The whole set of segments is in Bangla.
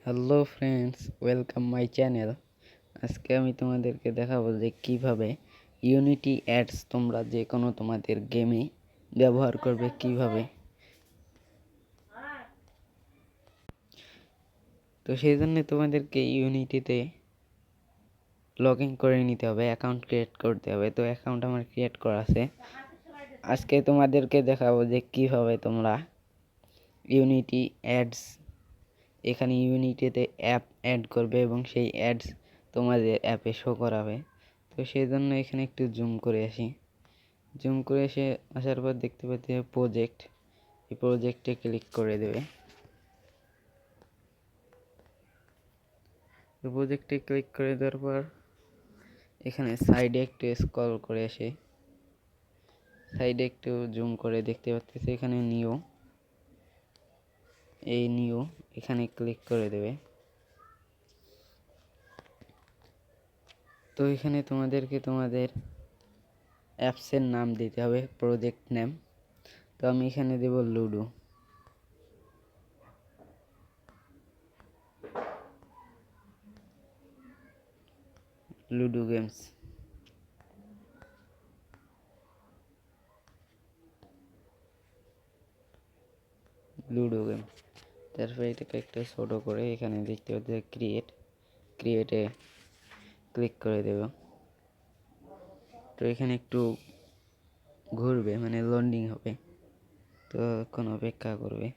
Hello friends, welcome my channel. আজকে আমি তোমাদেরকে দেখাবো যে কিভাবে ইউনিটি অ্যাডস তোমরা যে কোনো তোমাদের গেমে ব্যবহার করবে কিভাবে। তো সেই জন্য তোমাদেরকে ইউনিটিতে লগ ইন করে নিতে হবে, অ্যাকাউন্ট ক্রিয়েট করতে হবে। তো অ্যাকাউন্ট আমার ক্রিয়েট করা আছে। আজকে তোমাদেরকে দেখাবো যে কিভাবে তোমরা ইউনিটি অ্যাডস এখানে ইউনিটিতে অ্যাপ অ্যাড করবে এবং সেই অ্যাডস তোমাদের অ্যাপে শো করাবে। তো সেই জন্য এখানে একটু জুম করে আসার পর দেখতে পাচ্ছি প্রজেক্ট, এই প্রজেক্টে ক্লিক করে দেবে। তো প্রজেক্টে ক্লিক করে দেওয়ার পর এখানে সাইডে একটু স্ক্রল করে সাইডে একটু জুম করে দেখতে পাচ্ছি এখানে নিউ এখানে ক্লিক করে দেবে। তো এখানে তোমাদেরকে তোমাদের অ্যাপসের নাম দিতে হবে, প্রজেক্ট নেম। তো আমি এখানে দেব লুডো গেমস। তারপরে এটাকে একটা ছোট করে এখানে দেখতে পাচ্ছি ক্রিয়েটে ক্লিক করে দেব। তো এখানে একটু ঘুরবে, মানে লোডিং হবে, তো এখন অপেক্ষা করবে।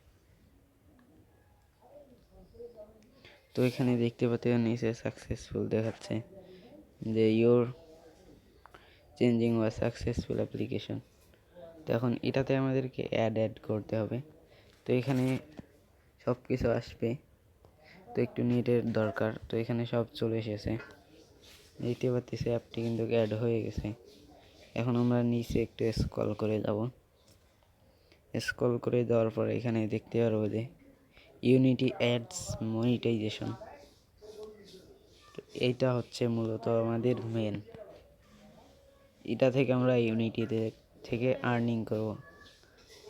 তো এখানে দেখতে পাচ্ছি নিচে সাকসেসফুল দেখাচ্ছে যে your changing was successful application. তো এখন এটাতে আমাদেরকে অ্যাড করতে হবে। তো এখানে সব কিছু আসবে, তো একটু নেটের দরকার। তো এখানে সব চলে এসেছে, দেখতে পাচ্ছি অ্যাপটি কিন্তু অ্যাড হয়ে গেছে। এখন আমরা নিচে একটু স্ক্রল করে দেওয়ার পর এখানে দেখতে পারবো যে ইউনিটি অ্যাডস মনিটাইজেশন। এইটা হচ্ছে মূলত আমাদের মেন, এটা থেকে আমরা ইউনিটিতে থেকে আর্নিং করব।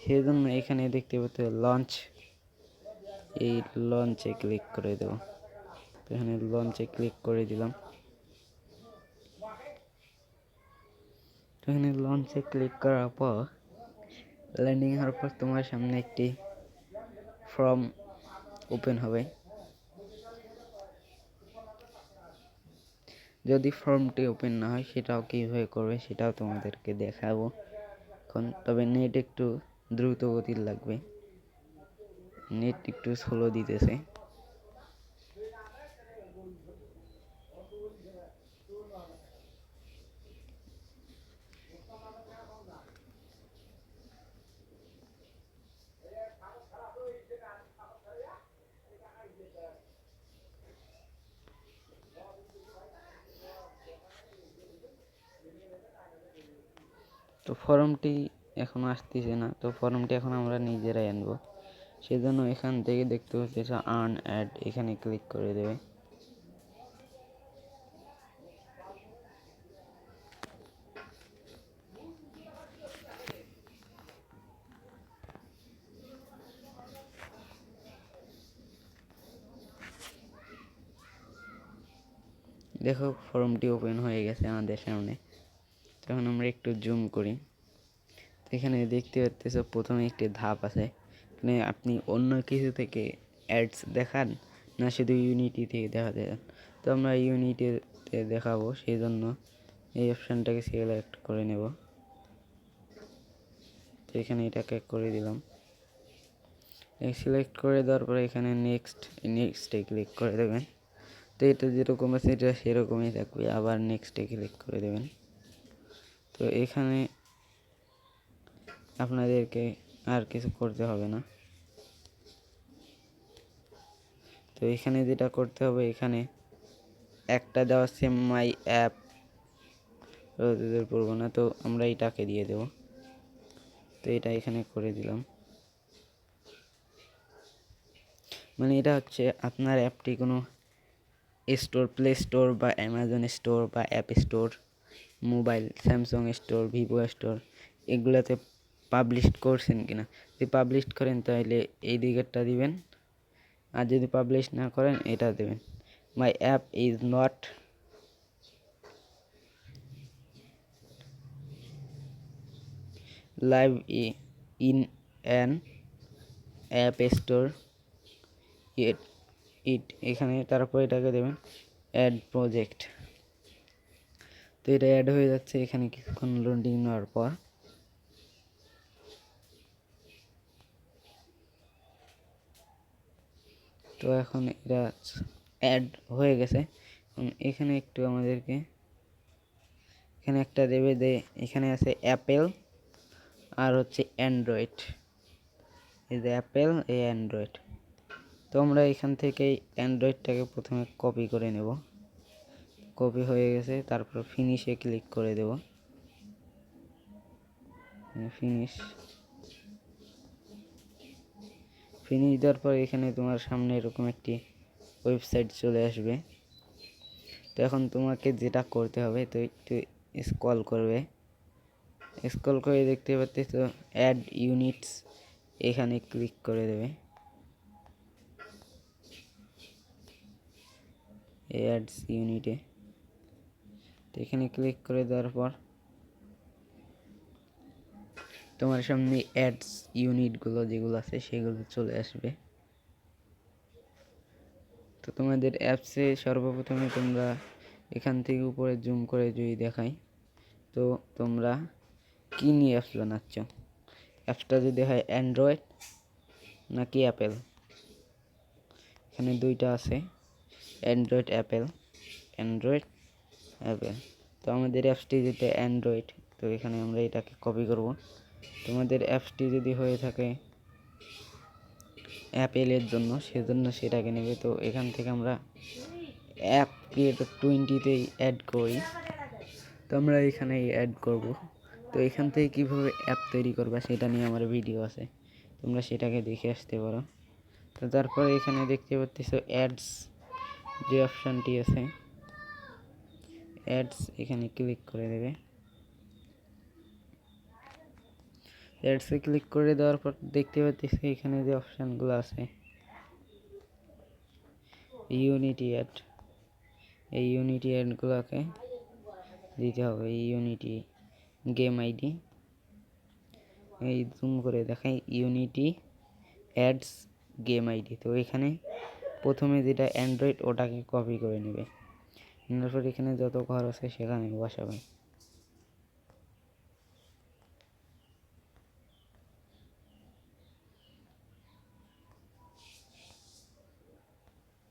সেই জন্য এখানে দেখতে পাচ্ছি লঞ্চে ক্লিক করে দেব। তো এখানে লঞ্চে ক্লিক করে দিলাম। তো এখানে লঞ্চে ক্লিক করার পর ল্যান্ডিং হওয়ার পর তোমার সামনে একটি ফর্ম ওপেন হবে। যদি ফর্মটি ওপেন না হয় সেটাও কীভাবে করবে সেটাও তোমাদেরকে দেখাবো এখন। তবে নেট একটু দ্রুত গতির লাগবে, নেট একটু স্লো দিতেছে। তো ফর্মটি এখন আসতেছে না, তো ফর্মটি এখন আমরা নিজেরাই আনবো। সেজন্য এখান থেকে দেখতে হচ্ছে আর্ন অ্যাড, এখানে ক্লিক করে দেবে। দেখো ফর্মটি ওপেন হয়ে গেছে আমাদের সামনে। তখন আমরা একটু জুম করি, এখানে দেখতে পাচ্ছ প্রথমে একটি ধাপ আছে, মানে আপনি অন্য কিছু থেকে অ্যাডস দেখান না শুধু ইউনিটি থেকে দেখাতে চান। তো আমরা ইউনিটিতে দেখাবো, সেই জন্য এই অপশানটাকে সিলেক্ট করে নেব। তো এখানে এটাকে করে দিলাম। সিলেক্ট করে দেওয়ার পরে এখানে নেক্সটে ক্লিক করে দেবেন। তো এটা যেরকম আছে এটা সেরকমই থাকবে, আবার নেক্সটে ক্লিক করে দেবেন। তো এখানে আপনাদেরকে আর কিছু করতে হবে না। তো এখানে যেটা করতে হবে, এখানে একটা দেওয়া আছে মাই অ্যাপ পড়বো না, তো আমরা এটাকে দিয়ে দেব। তো এটা এখানে করে দিলাম। মানে এটা হচ্ছে আপনার অ্যাপটি কোনো স্টোর, প্লে স্টোর বা অ্যামাজন স্টোর বা app store, mobile Samsung store, Vivo store, এগুলোতে পাবলিশ করছেন কিনা। যদি পাবলিশ করেন তাহলে এই দিকেরটা দিবেন, আর যদি পাবলিশ না করেন এটা দেবেন, my app is not live in an app store it it এখানে তারপর এটাকে দেবেন অ্যাড প্রজেক্ট। তো এটা অ্যাড হয়ে যাচ্ছে এখানে কিছুক্ষণ লোডিং নেওয়ার পর। তো এখন এটা অ্যাড হয়ে গেছে। এখানে একটু আমাদেরকে এখানে একটা দেবে যে এখানে আছে অ্যাপেল আর হচ্ছে অ্যান্ড্রয়েড, এই যে অ্যাপেল এই অ্যান্ড্রয়েড। তো আমরা এখান থেকে অ্যান্ড্রয়েডটাকে প্রথমে কপি করে নেব। কপি হয়ে গেছে, তারপর ফিনিশে ক্লিক করে দেব। ফিনিশ দেওয়ার পর এখানে তোমার সামনে এরকম একটি ওয়েবসাইট চলে আসবে। তো এখন তোমাকে যেটা করতে হবে, তো একটু স্ক্রল করবে, স্ক্রল করে দেখতে পাচ্ছি তো অ্যাড ইউনিটস, এখানে ক্লিক করে দেবে। অ্যাডস ইউনিটে তো এখানে ক্লিক করে দেওয়ার পর তোমার সামনে অ্যাডস ইউনিটগুলো যেগুলো আছে সেগুলো চলে আসবে। তো তোমাদের অ্যাপসে সর্বপ্রথমে তোমরা এখান থেকে উপরে জুম করে যদি দেখাই, তো তোমরা কি নিয়ে অ্যাপস বানাচ্ছ, অ্যাপসটা যদি হয় অ্যান্ড্রয়েড নাকি অ্যাপেল। এখানে দুইটা আছে, অ্যান্ড্রয়েড অ্যাপেল, অ্যান্ড্রয়েড অ্যাপেল। তো আমাদের অ্যাপসটি যেটা অ্যান্ড্রয়েড, তো এখানে আমরা এটাকে কপি করব। তোমাদের অ্যাপসটি যদি হয়ে থাকে অ্যাপেলের জন্য, সেজন্য সেটাকে নেবে। তো এখান থেকে আমরা অ্যাপ ক্রিয়েটর 20-তেই অ্যাড করি, তো আমরা এখানে অ্যাড করব। তো এখান থেকে কীভাবে অ্যাপ তৈরি করবা সেটা নিয়ে আমার ভিডিও আছে, তোমরা সেটাকে দেখে আসতে পারো। তো তারপরে এখানে দেখতে পাচ্ছ অ্যাডস যে অপশানটি আছে, অ্যাডস এখানে ক্লিক করে দেবে। অ্যাডসে ক্লিক করে দেওয়ার পর দেখতে পাচ্ছি এখানে যে অপশানগুলো আছে ইউনিটি অ্যাড, এই ইউনিটি অ্যাডগুলোকে দিতে হবে। এই ইউনিটি গেম আইডি, এই জুম করে দেখাই ইউনিটি অ্যাডস গেম আইডি। তো এখানে প্রথমে যেটা অ্যান্ড্রয়েড ওটাকে কপি করে নেবে, নেওয়ার পর এখানে যত ঘর আছে সেখানে বসাবে।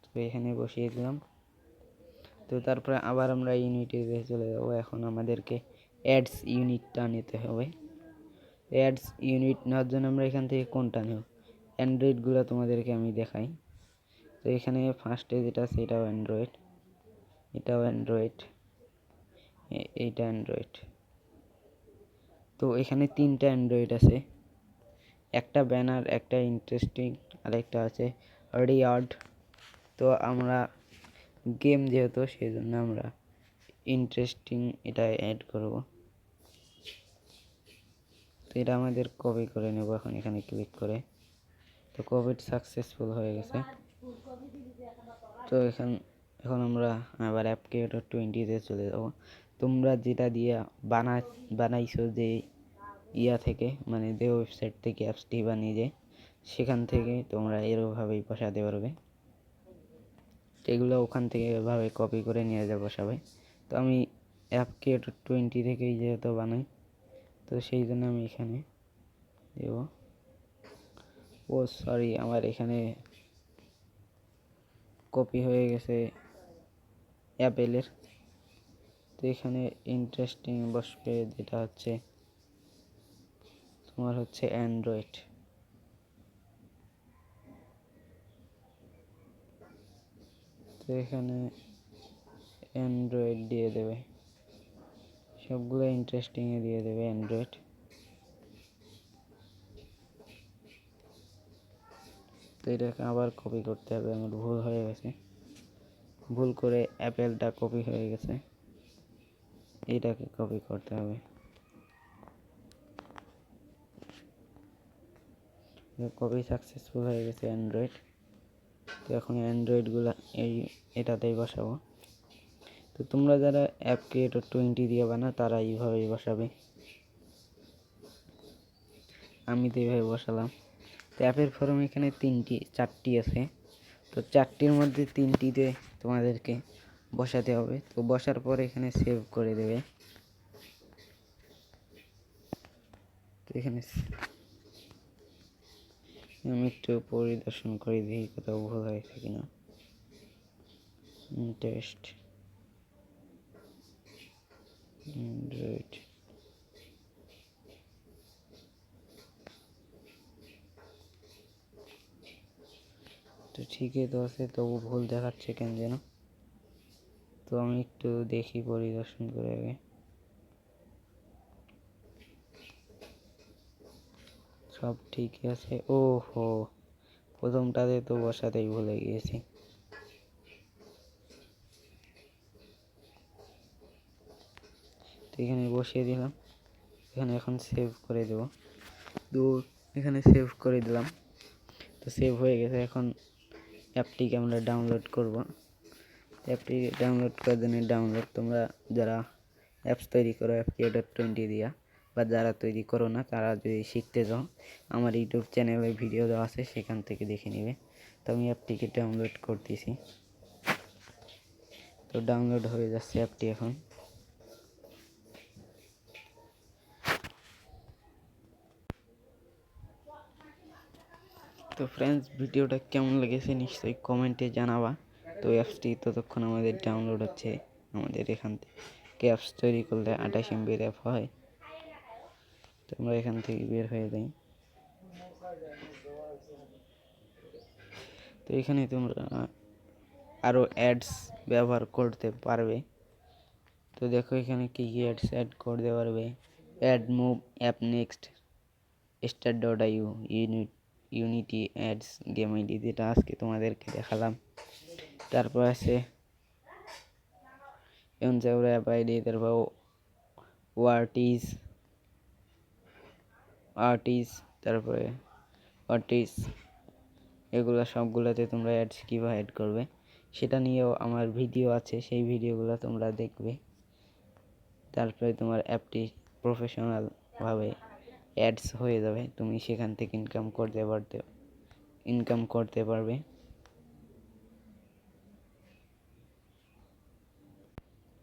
তো এখানে বসিয়ে দিলাম। তো তারপরে আবার আমরা ইউনিটিতে চলে যাবো। এখন আমাদেরকে অ্যাডস ইউনিটটা নিতে হবে। অ্যাডস ইউনিট নেওয়ার জন্য আমরা এখান থেকে কোনটা নেব, অ্যান্ড্রয়েডগুলো তোমাদেরকে আমি দেখাই। তো এখানে ফার্স্টে যেটা আছে এটাও অ্যান্ড্রয়েড, এটাও অ্যান্ড্রয়েড, এইটা অ্যান্ড্রয়েড। তো এখানে তিনটা অ্যান্ড্রয়েড আছে, একটা ব্যানার, একটা ইন্টারেস্টিং, আর একটা আছে রিয়ার্ড। তো আমরা গেম যেহেতু সেই জন্য আমরা ইন্টারেস্টিং এটা অ্যাড করব। তো এটা আমাদের কপি করে নেব এখন এখানে ক্লিক করে। তো কপিড সাকসেসফুল হয়ে গেছে। তো এখন আমরা আবার অ্যাপ ক্রিয়েটর 20-তে চলে যাব। তোমরা যেটা দিয়ে বানাইছো যে ইয়া থেকে, মানে যে ওয়েবসাইট থেকে অ্যাপসটি বানিয়ে সেখান থেকে তোমরা এরভাবেই বসাতে পারবে। এগুলো ওখান থেকে এভাবে কপি করে নিয়ে যাবো সবাই। তো আমি অ্যাপ ক্রিয়েটর 20 থেকেই যেহেতু বানাই, তো সেই জন্য আমি এখানে দেব। ও সরি, আমার এখানে কপি হয়ে গেছে অ্যাপেলের। তো এখানে ইন্টারেস্টিং বসবে, যেটা হচ্ছে তোমার হচ্ছে অ্যান্ড্রয়েড। তো এখানে অ্যান্ড্রয়েড দিয়ে দেবে, সবগুলো ইন্টারেস্টিংয়ে দিয়ে দেবে অ্যান্ড্রয়েড। তো এটাকে আবার কপি করতে হবে, আমার ভুল হয়ে গেছে, ভুল করে অ্যাপেলটা কপি হয়ে গেছে, এটাকে কপি করতে হবে। কপি সাকসেসফুল হয়ে গেছে অ্যান্ড্রয়েড। তো এখন অ্যান্ড্রয়েডগুলো এটাতেই বসাবো। তো তোমরা যারা অ্যাপ ক্রিয়েটর 20 দিয়ে বানাও তারা এইভাবেই বসাবে, আমি তো এইভাবে বসালাম। তো অ্যাপের ফর্ম এখানে 4টি আছে, তো 4টির মধ্যে 3টিতে তোমাদেরকে বসাতে হবে। তো বসার পর এখানে সেভ করে দেবে। তো এখানে আমি একটু পরিদর্শন করে দিই কোথাও ভুল হয়েছে কিনা। টেস্ট অ্যান্ড্রয়েড, তো ঠিকই তো আছে, তবু ভুল দেখাচ্ছে কেন যেন। তো আমি একটু দেখি পরিদর্শন করে আগে। সব ঠিকই আছে। ওহো, প্রথমটাতে তো বসাতেই ভুলে গিয়েছি। তো এখানে বসিয়ে দিলাম, এখানে এখন সেভ করে দেব। তো এখানে সেভ করে দিলাম, তো সেভ হয়ে গেছে। এখন অ্যাপটিকে আমরা ডাউনলোড করব। অ্যাপটি ডাউনলোড করার জন্য তোমরা যারা অ্যাপস তৈরি করো অ্যাপ ক্রিয়েটর 20 দিয়া, বা যারা তৈরি করো না তারা যদি শিখতে চাও, আমার ইউটিউব চ্যানেলে ভিডিও দেওয়া আছে, সেখান থেকে দেখে নিবে। তো আমি অ্যাপটিকে ডাউনলোড করতেছি। তো ডাউনলোড হয়ে যাচ্ছে অ্যাপটি এখন। তো ফ্রেন্ডস, ভিডিওটা কেমন লেগেছে নিশ্চয়ই কমেন্টে জানাবা। তো অ্যাপসটি ততক্ষণ আমাদের ডাউনলোড হচ্ছে। আমাদের এখান থেকে অ্যাপস তৈরি করলে 28 MB-র অ্যাপ হয়। তো আমরা এখান থেকে বের হয়ে যাই। তো এখানে তোমরা আরও অ্যাডস ব্যবহার করতে পারবে। তো দেখো এখানে কি কি অ্যাডস অ্যাড করতে পারবে। AdMob, AppNext, start.io, Unity ads, game ID, যেটা আজকে তোমাদেরকে দেখালাম। তারপর আছে অ্যাপ আইডি, তারপর আর্টিস, তারপরে এগুলো সবগুলোতে তোমরা অ্যাডস কীভাবে অ্যাড করবে সেটা নিয়েও আমার ভিডিও আছে, সেই ভিডিওগুলো তোমরা দেখবে। তারপরে তোমার অ্যাপটি প্রফেশনালভাবে অ্যাডস হয়ে যাবে, তুমি সেখান থেকে ইনকাম করতে পারবে।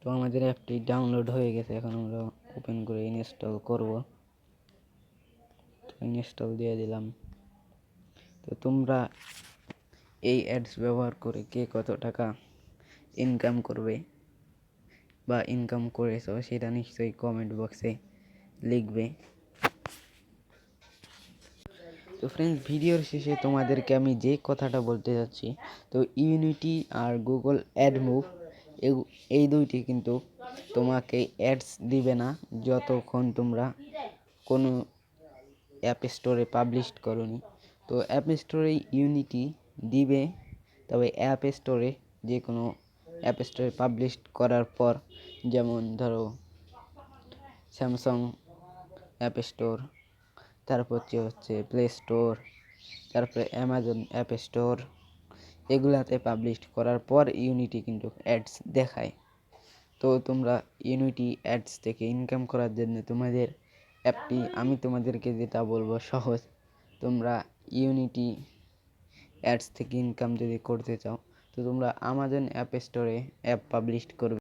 তো আমাদের অ্যাপটি ডাউনলোড হয়ে গেছে, এখন আমরা ওপেন করে ইনস্টল করব। ইনস্টল দিয়ে দিলাম। তো তোমরা এই অ্যাডস ব্যবহার করে কে কত টাকা ইনকাম করবে বা ইনকাম করেছো সেটা নিশ্চয়ই কমেন্ট বক্সে লিখবে। তো ফ্রেন্ডস, ভিডিওর শেষে তোমাদেরকে আমি যে কথাটা বলতে যাচ্ছি, তো ইউনিটি আর গুগল অ্যাডমুভ এই দুইটি কিন্তু তোমাকে অ্যাডস দিবে না যতক্ষণ তোমরা কোনো অ্যাপ স্টোরে পাবলিশ করোনি। তো অ্যাপ স্টোরে ইউনিটি দিবে, তবে যে কোনো অ্যাপ স্টোরে পাবলিশ করার পর, যেমন ধরো স্যামসাং অ্যাপ স্টোর, তারপর হচ্ছে প্লে স্টোর, তারপরে অ্যামাজন অ্যাপ স্টোর, এগুলাতে পাবলিশ করার পর ইউনিটি কিন্তু অ্যাডস দেখায়। তো তোমরা ইউনিটি অ্যাডস থেকে ইনকাম করার জন্য তোমাদের অ্যাপটি, আমি তোমাদেরকে যেটা বলবো সহজ, তোমরা ইউনিটি অ্যাডস থেকে ইনকাম যদি করতে চাও, তো তোমরা আমাজন অ্যাপ স্টোরে অ্যাপ পাবলিশ করবে।